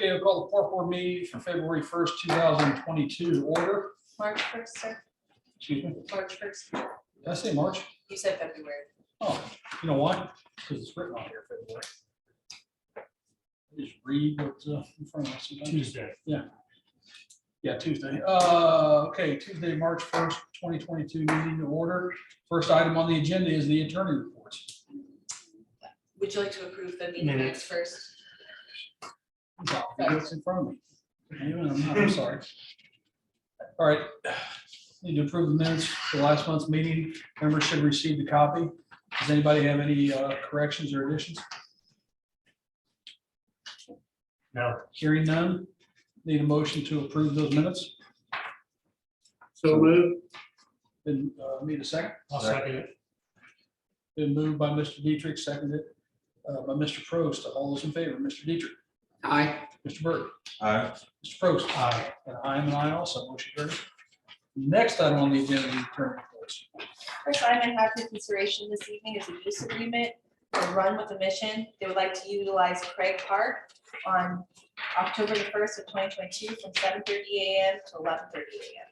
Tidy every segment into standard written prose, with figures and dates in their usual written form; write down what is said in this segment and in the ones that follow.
Okay, we'll call the park board meeting for February 1st, 2022 to order. March 1st, sir. Excuse me, March 1st. did I say March? You said February. Oh, you know why? Because it's written on here, February. Just read what's in front of us sometimes. Tuesday. Yeah, Tuesday. Okay, Tuesday, March 1st, 2022 meeting to order. First item on the agenda is the attorney reports. Would you like to approve the meeting Minutes. minutes first? It's in front of me. I'm sorry. All right. Need to approve the minutes for last month's meeting. Members should receive the copy. Does anybody have any corrections or additions? No. Hearing none. Need a motion to approve those minutes. So moved. Then need a second. I'll second it. Been moved by Mr. Dietrich, seconded by Mr. Prost. All those in favor, Mr. Dietrich. Aye. Mr. Byrd. Aye. Mr. Prost. Aye. And I am an aye also. Motion carries. Next item on the agenda, the attorney reports. First item I have for consideration this evening is a use agreement for Run with a Mission. They would like to utilize Craig Park on October the 1st of 2022 from 7:30 a.m. to 11:30 a.m.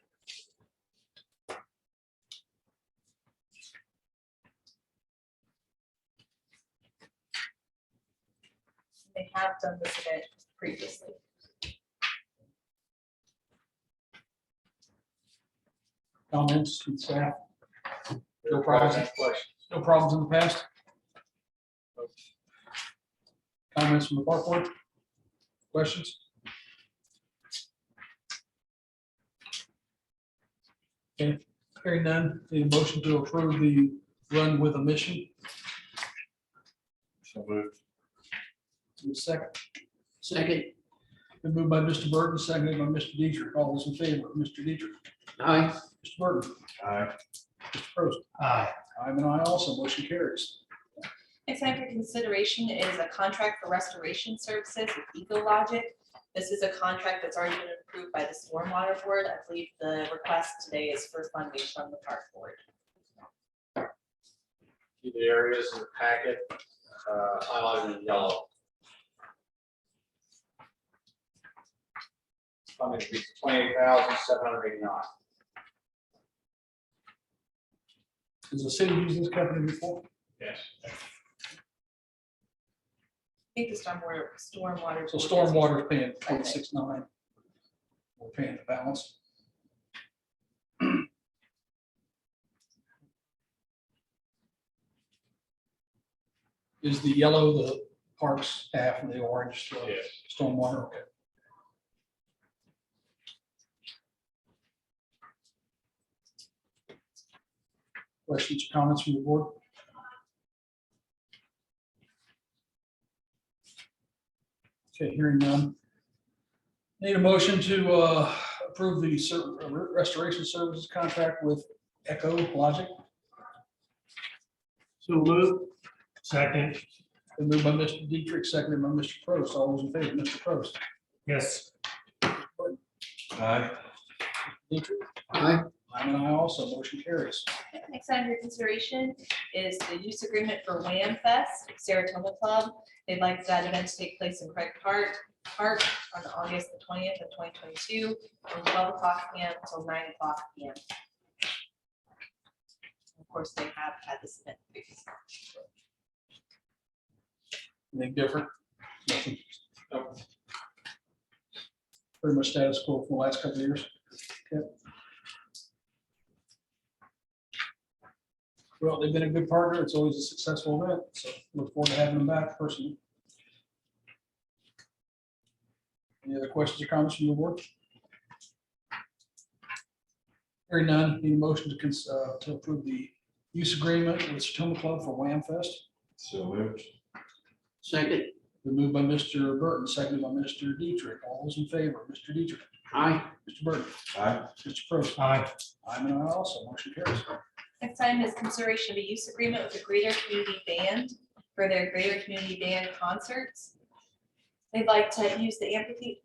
They have done this event previously. Comments from staff? No problems. No problems in the past? Comments from the park board? Questions? Okay, hearing none, need a motion to approve the Run with a Mission. So moved. Need a second. Second. Been moved by Mr. Burton, seconded by Mr. Dietrich. All those in favor, Mr. Dietrich. Aye. Mr. Burton. Aye. Mr. Prost. Aye. I'm an aye also. Motion carries. Next item for consideration is a contract for restoration services with EcoLogic. This is a contract that's already been approved by the Stormwater Board. I believe the request today is for funding from the Park Board. See the areas in the packet, highlighted in yellow. Funding to be $28,789. Has the city used this company before? Yes. I think the stormwater. So Board is- stormwater is paying 0.69. We're paying the balance. Is the yellow the park staff and the orange the Yes. stormwater? Okay. Questions, or comments from the board? Okay, hearing none. Need a motion to approve the restoration services contract with EcoLogic. So moved. Second. Been moved by Mr. Dietrich, seconded by Mr. Prost. All those in favor, Mr. Prost. Yes. Aye. Dietrich. Aye. I'm an aye also. Motion carries. Next item for consideration is the use agreement for Wham Fest, Saratoga Club. They'd like that event to take place in Craig Park on August the 20th of 2022, from 12 o'clock p.m. until 9 o'clock p.m. Of course, they have had this event previously. Anything different? Nothing. Nope. Pretty much status quo for the last couple of years. Okay. Well, they've been a good partner. It's always a successful event, so look forward to having them back personally. Any other questions or comments from the board? Hearing none, need a motion to approve the use agreement with Saratoga Club for Wham Fest. So moved. Second. Been moved by Mr. Burton, seconded by Mr. Dietrich. All those in favor, Mr. Dietrich. Aye. Mr. Burton. Aye. Mr. Prost. Aye. I'm an aye also. Motion carries. Next item is consideration of a use agreement with the Greater Community Band for their Greater Community Band concerts. They'd like to use the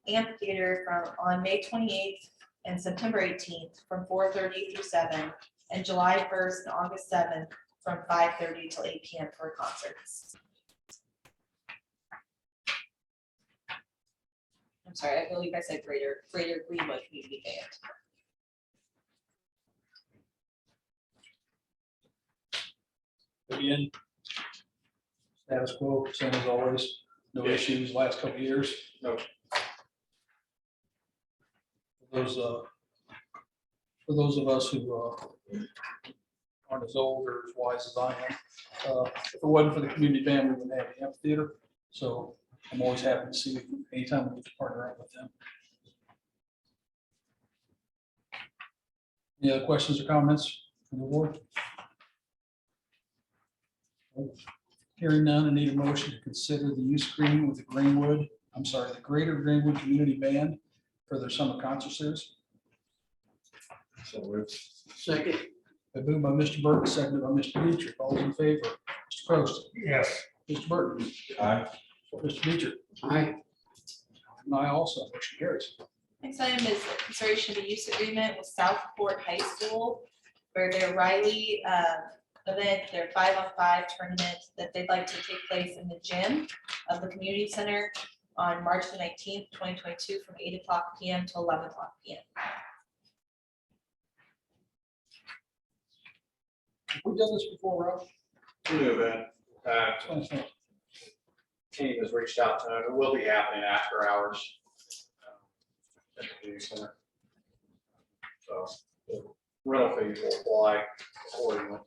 amphitheater on May 28th and September 18th from 4:30 through 7, and July 1st and August 7th from 5:30 till 8 p.m. for concerts. I'm sorry, I believe I said Greater Greenwood Community Band. Again, status quo, same as always, no Yeah. issues last couple of years. No. For those of us who aren't as old or as wise as I am, if it wasn't for the community band, we wouldn't have the amphitheater. So I'm always happy to see anytime we get to partner up with them. Any other questions or comments from the board? Hearing none, I need a motion to consider the use agreement with the the Greater Greenwood Community Band for their summer concert series. So moved. Second. Been moved by Mr. Burton, seconded by Mr. Dietrich. All those in favor? Mr. Prost, Yes. Mr. Burton, Aye. Mr. Dietrich, Aye. and I also, motion carries. Next item is the consideration of a use agreement with Southport High School for their Riley event, their 5-on-5 tournament that they'd like to take place in the gym of the community center on March the 19th, 2022, from 8:00 PM to 11:00 PM. Have we done this before, Rob? New event. Team has reached out to them. It will be happening after hours. At the community center. So the rental fees will apply accordingly.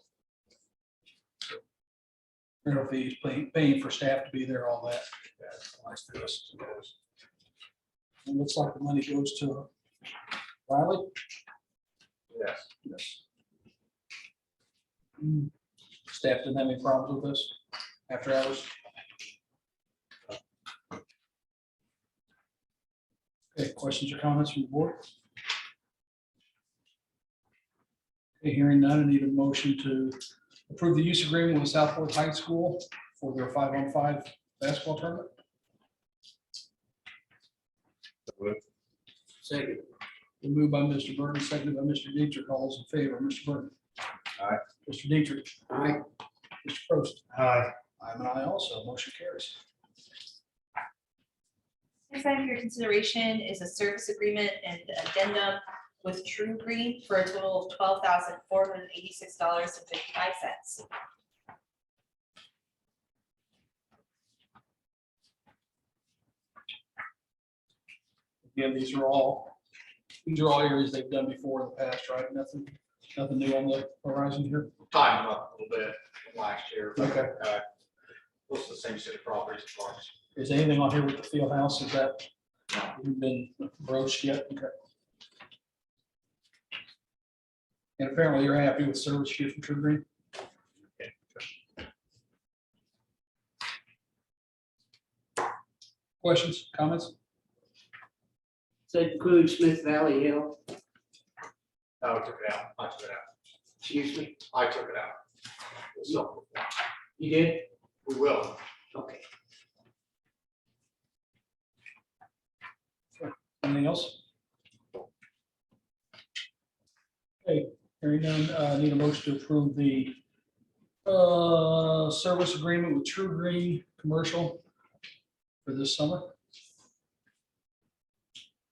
Rental fees, paying for staff to be there, all that. Nice to us. It looks like the money goes to Riley. Yes. Yes. Staff didn't have any problems with this after hours? Okay, questions or comments from the board? Okay, hearing none, I need a motion to approve the use agreement with Southport High School for their 5-on-5 basketball tournament. So moved. Second. Been moved by Mr. Burton, seconded by Mr. Dietrich. All those in favor, Mr. Burton. Aye. Mr. Dietrich, Aye. Mr. Prost. Aye. I'm an aye also, motion carries. Next item for your consideration is a service agreement and addendum with True Green for a total of $12,486.55. Again, these are all areas they've done before in the past, right? Nothing new on the horizon here. Tightened up a little bit from last year. but, Okay. Most of the same city properties as far as. Is anything on here with the field house? Is that been broached yet? Okay. And apparently you're happy with service you get from True Green? Questions, comments? Does that include Smith Valley Hill? No, I took it out. I took it out. Excuse me? I took it out. So You did? we will. Okay. Anything else? Okay, hearing none, need a motion to approve the service agreement with True Green Commercial for this summer.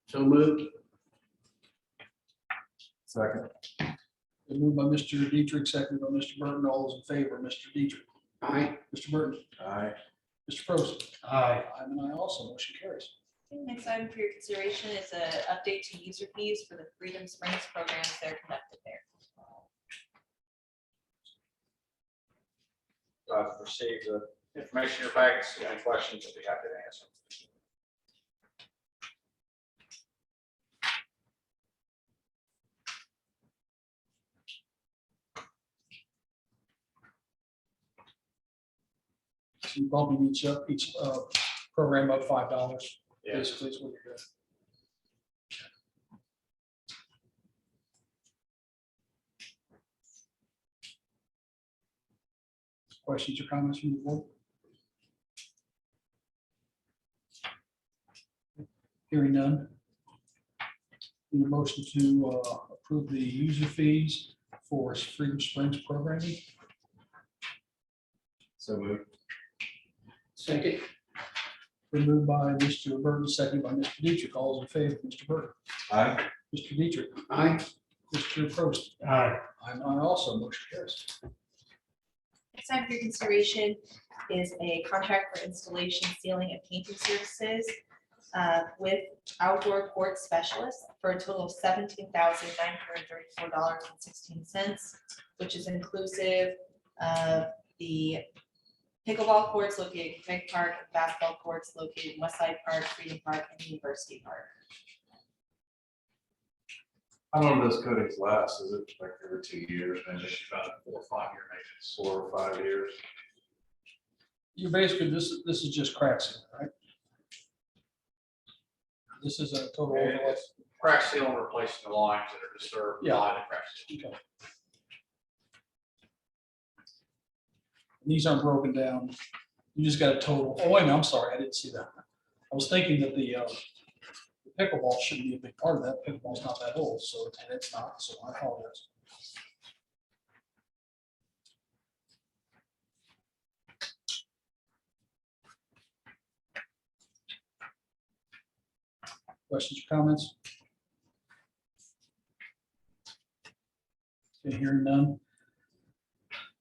So moved. Second. Been moved by Mr. Dietrich, seconded by Mr. Burton. All those in favor, Mr. Dietrich, Aye. Mr. Burton, Aye. Mr. Prost. Aye. I'm an aye also, motion carries. Okay, next item for your consideration is an update to user fees for the Freedom Springs programs that are conducted there. I've received the information in your packets. Any questions, I'll be happy to answer. So you bumping each program up $5, Yeah. basically is what you're doing. Questions or comments from the board? Hearing none. Need a motion to approve the user fees for Freedom Springs programming. So moved. Second. Been moved by Mr. Burton, seconded by Mr. Dietrich. All those in favor, Mr. Burton, Aye. Mr. Dietrich, Aye. Mr. Prost. Aye. I'm on also, motion carries. Next time for your consideration is a contract for installation, sealing, and painting services with outdoor court specialists for a total of $17,934.16, which is inclusive of the pickleball courts located in Craig Park, basketball courts located in Westside Park, Freedom Park, and University Park. How long does coatings last? Is it like every 2 years, maybe Just about 4 or 5 year maintenance. 4 or 5 years? You basically, this is just crack sealing, right? This is a total overlay. Crack seal and replacing the lines that are disturbed Yeah. by the crack seal. Okay. These aren't broken down. You just got a total. Oh, wait a minute, I'm sorry, I didn't see that. I was thinking that the pickleball shouldn't be a big part of that. Pickleball's not that old, so, and it's not, so I apologize. Questions or comments? Okay, hearing none.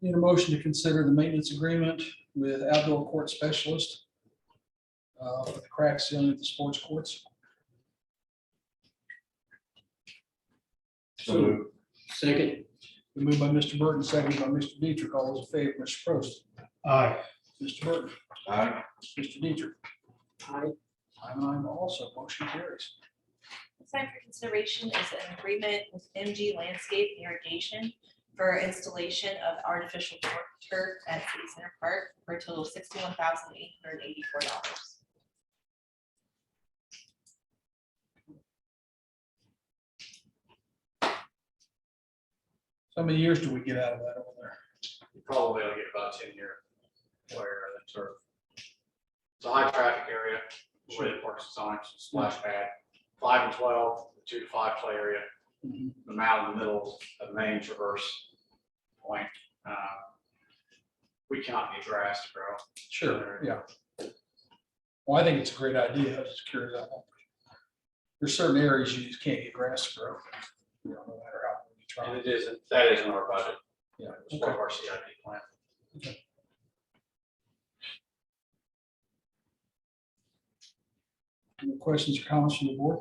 Need a motion to consider the maintenance agreement with outdoor court specialist for the crack sealing at the sports courts. So moved. Second. Been moved by Mr. Burton, seconded by Mr. Dietrich. All those in favor, Mr. Prost. Aye. Mr. Burton, Aye. Mr. Dietrich. Aye. I'm also, motion carries. Next time for consideration is an agreement with MG Landscape Irrigation for installation of artificial turf at City Center Park for a total of $61,884. So how many years do we get out of that over there? You probably will get about 10-year where that sort of. It's a high traffic area, where the parks signs, splash pad, 5 and 12, 2 to 5 play area, Mhm. the mound in the middle of the main traverse point. We cannot get grass to grow. Sure, yeah. Well, I think it's a great idea. I was just curious. There's certain areas you just can't get grass to grow. You know, no matter how hard you try. And that isn't our budget. Yeah. It's part of our CIP plan. Any questions or comments from the board?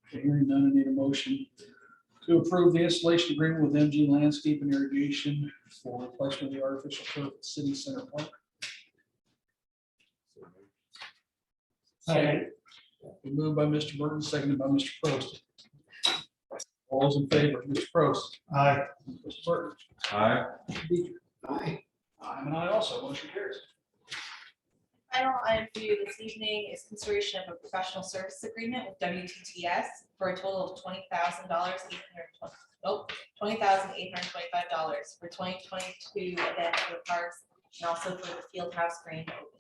Okay, hearing none, I need a motion to approve the installation agreement with MG Landscape and Irrigation for replacement of the artificial turf at City Center Park. Second. Been moved by Mr. Burton, seconded by Mr. Prost. All those in favor, Mr. Prost. Aye. Mr. Burton. Aye. Mr. Dietrich. Aye. I'm an aye also, motion carries. Final item for you this evening is consideration of a professional service agreement with WTTS for a total of $20,825 for 2022 event for the parks and also for the field house grand opening.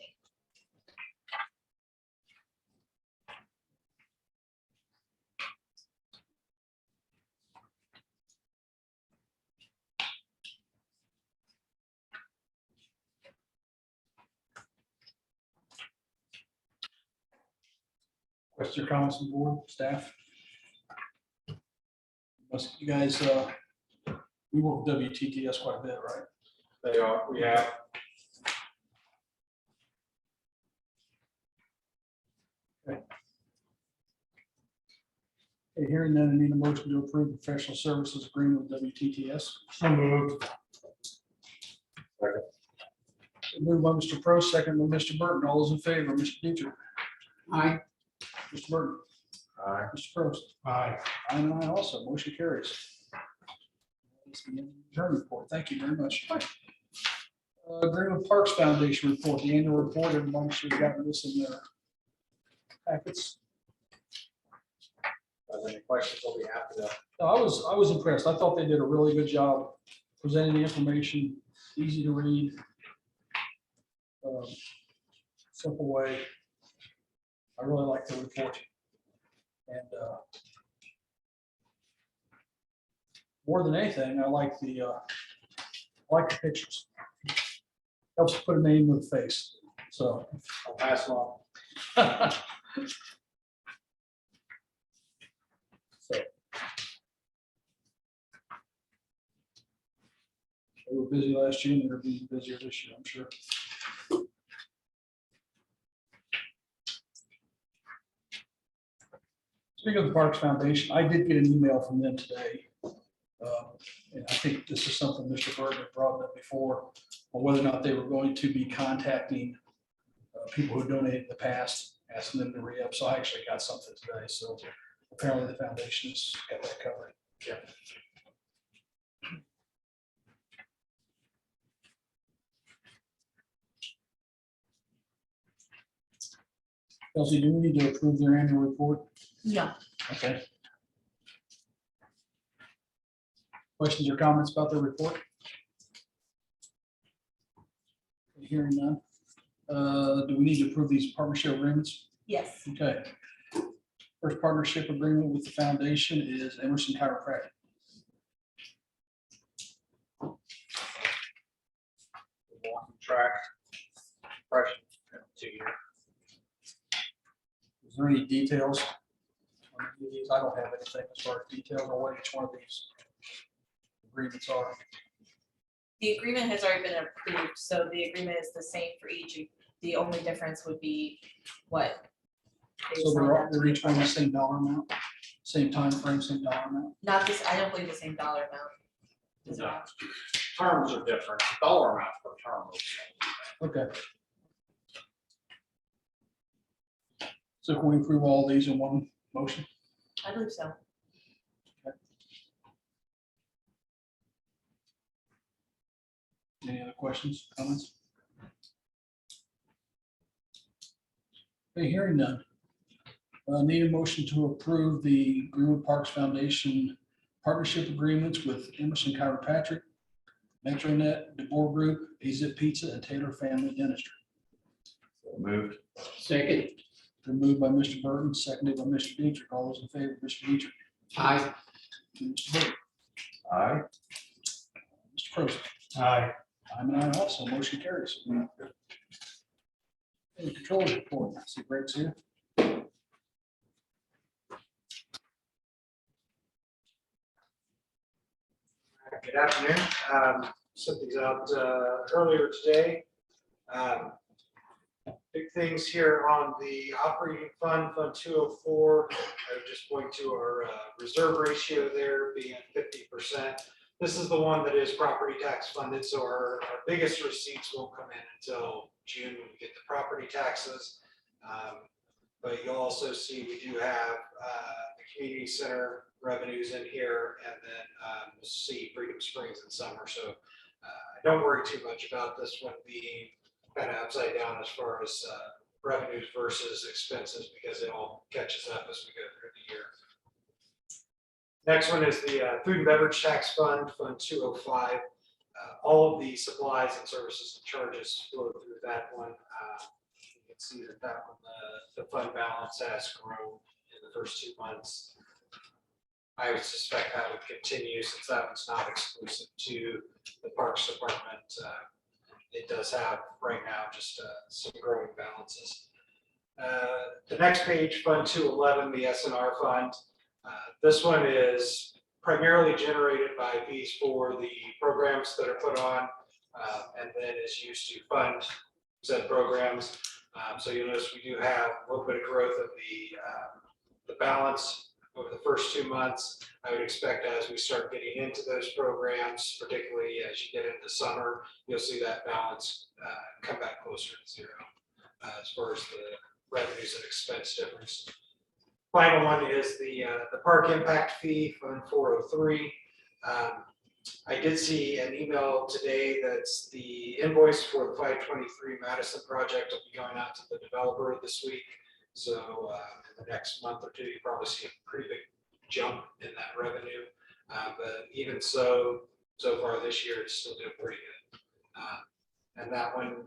Questions or comments from the board, staff? You guys, we work with WTTS quite a bit, right? They are, we have. Okay, hearing none, I need a motion to approve professional services agreement with WTTS. So moved. Moved by Mr. Prost, second by Mr. Burton. All those in favor, Mr. Dietrich, Aye. Mr. Burton, Aye. Mr. Prost. Aye. I'm an aye also, motion carries. That's the end of the adjournment report. Thank you very much. Greenwood Parks Foundation report, the annual report, everyone should have gotten this in their packets. Any questions, we'll be happy to. No, I was impressed. I thought they did a really good job presenting the information, easy to read. Simple way. I really like the report. And more than anything, I like the pictures. Helps put a name with a face, so. I'll pass along. They were busy last year and they're being busier this year, I'm sure. Speaking of the Parks Foundation, I did get an email from them today. And I think this is something Mr. Burton had brought up before, on whether or not they were going to be contacting people who donated in the past, asking them to re-up. So I actually got something today. So apparently the foundation's got that covered. Yeah. Kelsey, do we need to approve their annual report? No. Okay. Questions or comments about their report? Hearing none. Do we need to approve these partnership agreements? Yes. Okay. First partnership agreement with the foundation is Emerson Chiropractic. Walking track. Fresh. 2 year. Is there any details on any of these? I don't have anything as far as details on what each one of these agreements are. The agreement has already been approved, so the agreement is the same for each. The only difference would be what. they So signed up to they're be each one the part of. same dollar amount, same time frame, same dollar amount. Not this, I don't believe the same dollar amount. Is it? No. Terms are different. Dollar amount per term. is the same. Okay. So can we approve all these in one motion? I believe so. Any other questions, comments? Okay, hearing none. Need a motion to approve the Greenwood Parks Foundation partnership agreements with Emerson Chiropractic, Metronet, DeBoer Group, AZ Pizza, and Taylor Family Dentistry. So moved. Second. Been moved by Mr. Burton, seconded by Mr. Dietrich. All those in favor, Mr. Dietrich. Aye. Mr. Burton. Aye. Mr. Crowe. Aye. I'm an aye also, motion carries. And the controller report, I see Greg's here. Good afternoon. Sent these out earlier today. Big things here on the operating fund, Fund 204. I would just point to our reserve ratio there being 50%. This is the one that is property tax funded, so our biggest receipts won't come in until June when we get the property taxes. But you'll also see we do have the community center revenues in here, and then you'll see Freedom Springs in summer. So don't worry too much about this one being kind of upside down as far as revenues versus expenses, because it all catches up as we go through the year. Next one is the Food and Beverage Tax Fund, Fund 205. All of the supplies and services and charges flow through that one. You can see that one, the fund balance has grown in the first 2 months. I would suspect that would continue since that one's not exclusive to the Parks Department. It does have right now just some growing balances. The next page, Fund 211, the SNR fund. This one is primarily generated by fees for the programs that are put on, and then is used to fund said programs. So you'll notice we do have a little bit of growth of the balance over the first 2 months. I would expect as we start getting into those programs, particularly as you get into summer, you'll see that balance come back closer to zero as far as the revenues and expense difference. Final one is the park impact fee, Fund 403. I did see an email today that's the invoice for the 523 Madison project will be going out to the developer this week. So in the next month or two, you probably see a pretty big jump in that revenue. But even so far this year, it's still doing pretty good. And that one,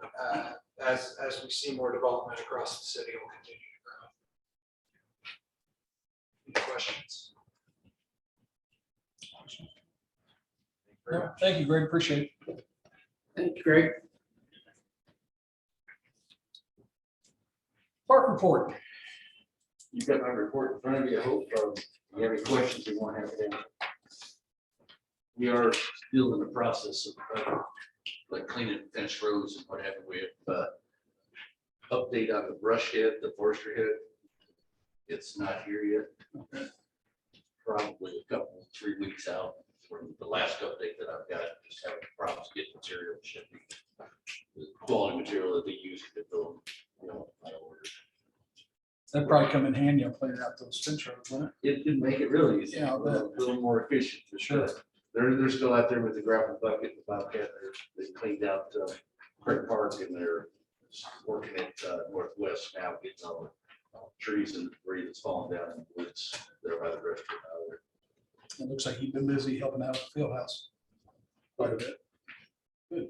as we see more development across the city, will continue to grow. Any questions? No, thank you, Greg, appreciate it. Thank you, Greg. Park report. You've got my report in front of you. I hope you have any questions you want to have then. We are still in the process of like cleaning fence rows and what have you. Update on the brush head, the forestry head. It's not here yet. Probably a couple, 3 weeks out from the last update that I've got. Just having problems getting material shipping. The quality material that they use to build, my orders. That'd probably come in handy on clearing out those fence rows, wouldn't It did make it really easy, Yeah, a little more efficient. For Sure. They're still out there with the gravel bucket, the bobcat, they cleaned out Craig Park and they're working at Northwest now, getting all the trees and debris that's falling down in the woods there by the restaurant out there. it? It looks like he's been busy helping out at the field house. Quite a bit. Good.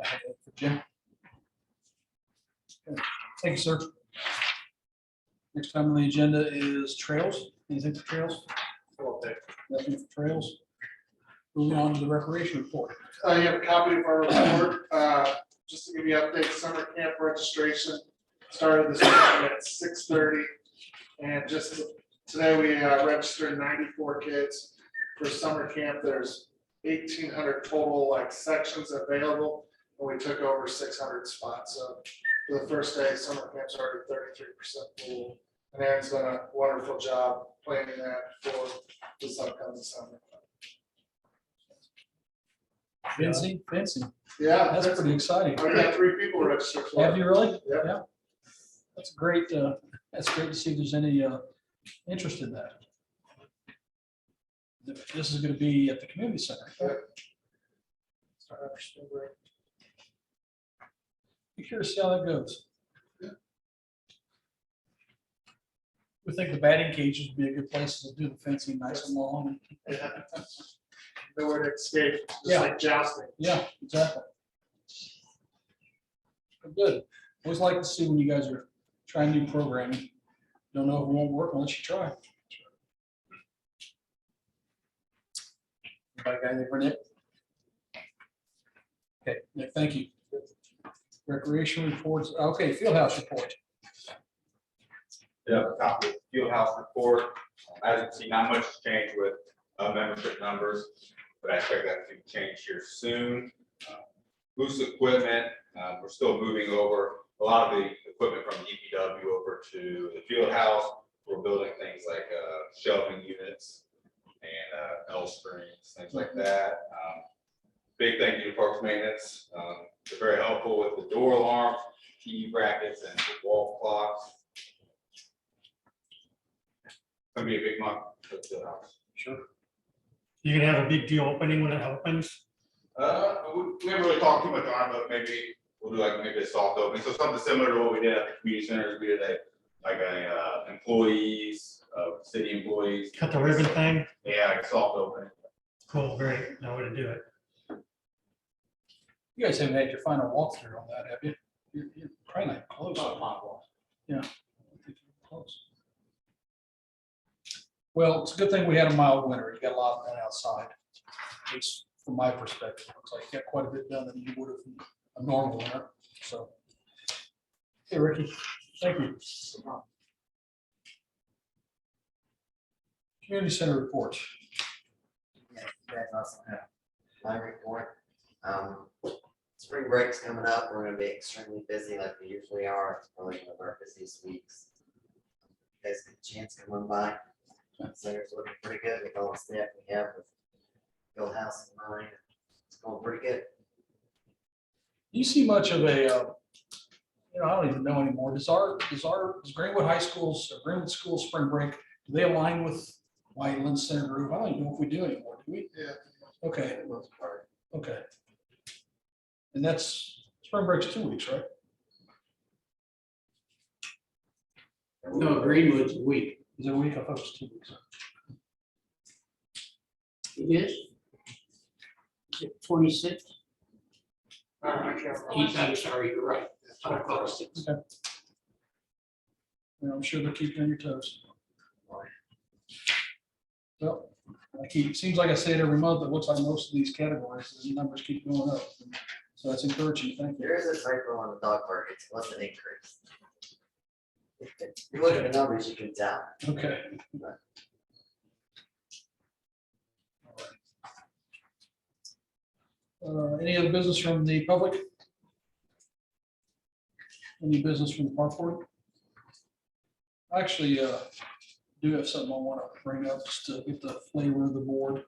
I have that for Jim. Okay. Thank you, sir. Next time on the agenda is trails. Anything for trails? Nothing for trails. Moving on to the recreation report. You have a copy of our report. Just to give you an update, summer camp registration started this morning at 6:30. And just today, we registered 94 kids for summer camp. There's 1,800 total sections available, and we took over 600 spots. So for the first day, summer camp started 33% full. And Aaron's done a wonderful job planning that for this upcoming summer. Fancy. Yeah, That's pretty exciting. I got 3 people registered for it. Have you really? Yep. Yeah. That's great. That's great to see if there's any interest in that. This is going to be at the community center. Yep. Start after spring break. Be curious to see how that goes. We think the batting cages would be a good place to do the fencing nice and long. Yeah. Nowhere to escape, just Yeah. like jousting. Yeah, exactly. Good. Always like to see when you guys are trying new programming. Don't know if it won't work unless you try. Anybody got anything for Nick? Okay, Nick, thank you. Recreation reports, okay, field house report. Yeah, a copy of the field house report. As you can see, not much has changed with membership numbers, but I expect that to change here soon. Loose equipment, we're still moving over a lot of the equipment from DPW over to the field house. We're building things like shelving units and L springs, things like that. Big thank you to Parks Maintenance. They're very helpful with the door alarms, TV brackets, and the wall clocks. Gonna be a big month for the field house. Sure. You're gonna have a big deal opening when it opens. We haven't really talked too much on it, but maybe we'll do maybe a soft opening. So something similar to what we did at the community centers. We did employees, city employees. Cut the ribbon thing. Yeah, like a soft opening. Cool, great. Now way to do it. You guys haven't had your final walkthrough on that, have you? You're probably not close. Yeah. I think you're close. Well, it's a good thing we had a mild winter. You got a lot done outside. At least from my perspective, it looks like you got quite a bit done than you would have in a normal winter. So. Hey, Ricky, thank you. Community center report. Yeah, you guys also have my report. Spring break's coming up. We're gonna be extremely busy like we usually are. It's probably one of our busiest weeks. You guys get a chance to come on by. Center's looking pretty good with all the staff we have with Field House in mind. It's going pretty good. Do you see much of a, I don't even know anymore. Does Greenwood High School's, Greenwood School spring break, do they align with Whiteland Center Grove? I don't even know if we do anymore, do we? Yeah. Okay, For the most part. okay. And that's, spring break's 2 weeks, right? No, Greenwood's a week. Is it a week? I thought it was 2 weeks. It is? Is it 26? I can't remember. I'm sorry, you're right. I thought it was 6. Okay. Well, I'm sure they're keeping on your toes. Well, seems like I say it every month, it looks like most of these categories, the numbers keep going up. So that's encouraging, thank you. There is a typo on the dog park, it was an increase. If you look at the numbers, you can tell. Okay. Any other business from the public? Any business from the park board? I actually do have something I want to bring up just to get the flavor of the board.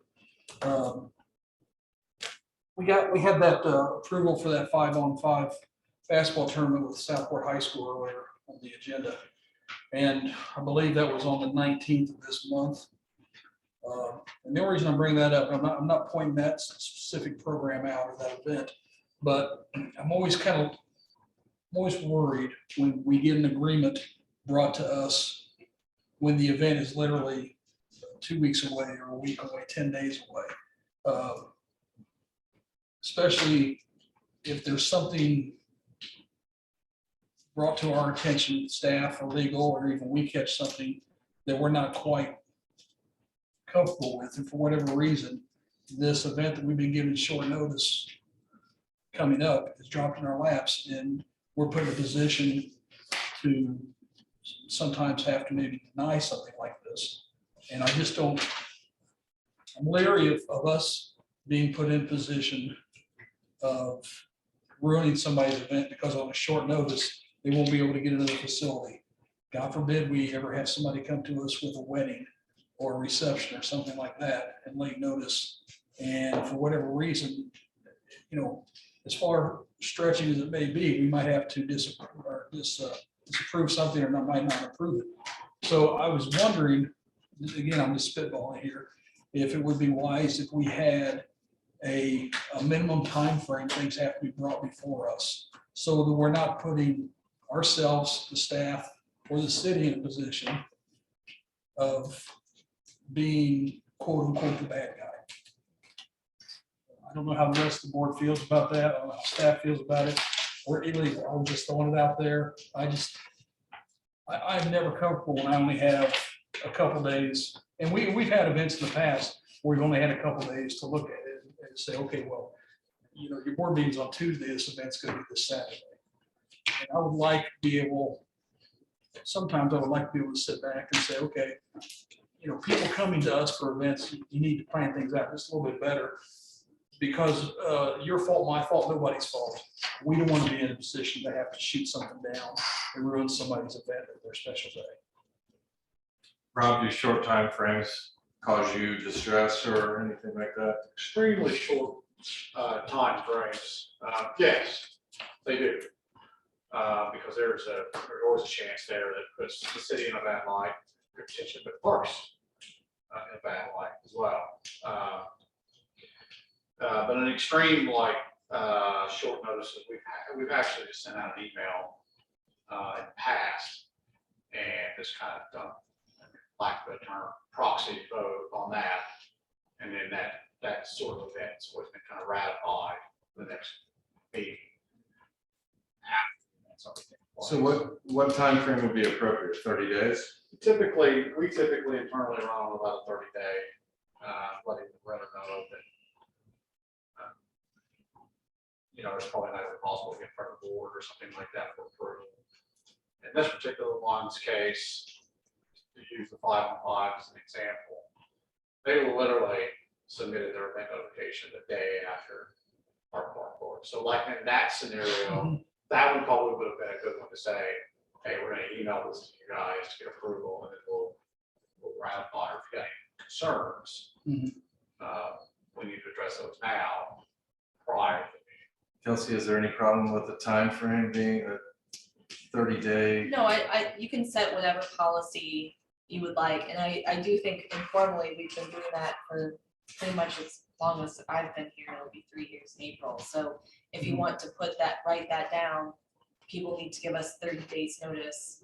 We had that approval for that 5-on-5 basketball tournament with Southport High School earlier on the agenda. And I believe that was on the 19th of this month. And the only reason I'm bringing that up, I'm not pointing that specific program out or that event, but I'm always worried when we get an agreement brought to us when the event is literally 2 weeks away or a week away, 10 days away. Especially if there's something brought to our attention, staff or legal, or even we catch something that we're not quite comfortable with, and for whatever reason, this event that we've been given short notice coming up is dropped in our laps, and we're put in a position to sometimes have to maybe deny something like this. And I just don't, I'm leery of us being put in position of ruining somebody's event because on a short notice, they won't be able to get into the facility. God forbid we ever have somebody come to us with a wedding or a reception or something like that and late notice. And for whatever reason, you know, as far stretching as it may be, we might have to disapprove something or might not approve it. So I was wondering, again, I'm just spitballing here, if it would be wise if we had a minimum time frame, things have to be brought before us so that we're not putting ourselves, the staff, or the city in a position of being quote unquote the bad guy. I don't know how the rest of the board feels about that. I don't know how staff feels about it. We're illegal. I'm just throwing it out there. I'm never comfortable when I only have a couple days. And we've had events in the past where we've only had a couple days to look at it and say, okay, well, you know, your board meeting's on Tuesday, this event's gonna be this Saturday. And I would like to be able, sometimes I would like to be able to sit back and say, okay, you know, people coming to us for events, you need to plan things out just a little bit better. Because your fault, my fault, nobody's fault. We don't want to be in a position to have to shoot something down and ruin somebody's event or their special day. Rob, do short time frames cause you distress or anything like that? Extremely short time frames. Yes, they do. Because there's always a chance there that puts the city in a bad light, could potentially put parks in a bad light as well. But an extreme like short notices, we've actually just sent out an email in the past and just kind of done, lack of a term, proxy vote on that. And then that sort of event's what's been kind of ratified the next meeting. So what time frame would be appropriate? 30 days? We typically internally run on about a 30-day, letting the renter know that you know, it's probably not even possible to get in front of the board or something like that for approval. In this particular one's case, to use the 5-on-5 as an example, they literally submitted their event notification the day after our park board. So like in that scenario, that one probably would have been a good one to say, hey, we're gonna email this to you guys to get approval, and then we'll ratify. Or if you got any concerns, we need to address those now prior to. Kelsey, is there any problem with the time frame being a 30-day? No, you can set whatever policy you would like, and I do think informally, we've been doing that for pretty much as long as I've been here. It'll be 3 years in April. So if you want to write that down, people need to give us 30 days notice.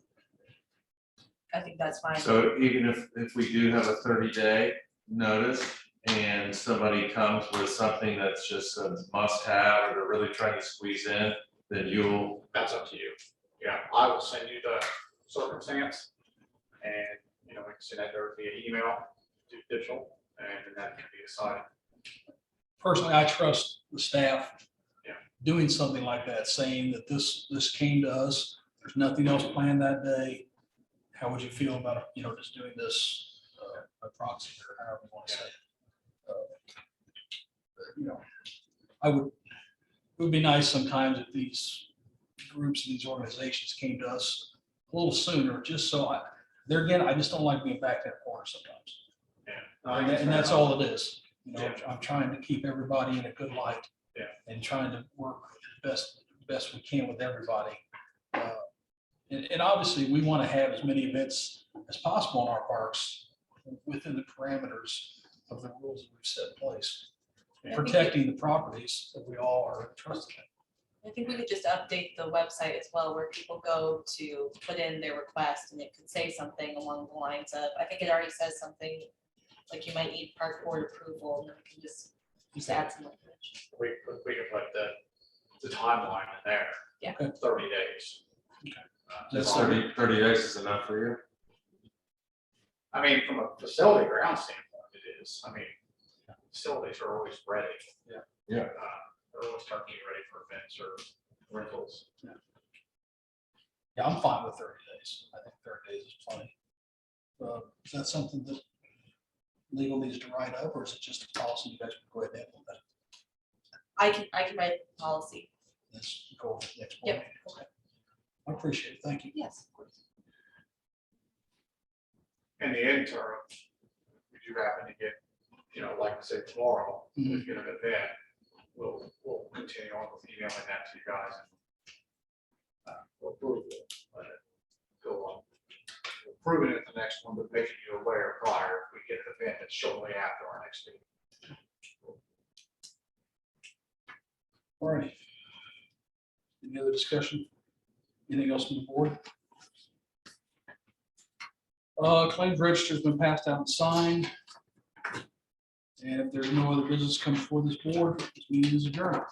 I think that's fine. So even if we do have a 30-day notice and somebody comes with something that's just a must-have or they're really trying to squeeze in, then That's up to you. Yeah, I will send you the circumstance, and you know, we can send that there via email, digital, and then that can be decided. Personally, I trust the staff. Yeah. doing something like that, saying that this came to us, there's nothing else planned that day. How would you feel about, just doing this by proxy or however you want to say it? It would be nice sometimes if these groups, these organizations came to us a little sooner, just so there again, I just don't like being back in the corner sometimes. And that's all it is. I'm trying to keep everybody in a good light. Yeah. And trying to work best we can with everybody. And obviously, we want to have as many events as possible in our parks within the parameters of the rules that we've set in place. Protecting the properties that we all are trusted in. I think we could just update the website as well, where people go to put in their request, and it could say something along the lines of, I think it already says something, like you might need park board approval, and then we can just add some language. We can put the timeline in there. Yeah. 30 days. Okay. That's 30 days is enough for you? I mean, from a facility ground standpoint, it is. I mean, facilities are always ready. Yeah. Yeah. They're always starting to get ready for events or rentals. Yeah, I'm fine with 30 days. I think 30 days is plenty. Is that something that legal needs to write up, or is it just a policy you guys can go ahead and implement? I can write policy. Let's go over the next Yep. one. Okay. I appreciate it. Thank you. Yes, of course. In the interim, if you happen to get, like I said, tomorrow, if you get an event, we'll continue on with emailing that to you guys. We'll approve it, let it go on. We'll approve it at the next one, but making you aware prior, if we get an event that's shortly after our next meeting. All right. Any other discussion? Anything else from the board? Claims register's been passed out and signed. And if there's no other business coming before this board, this meeting is adjourned.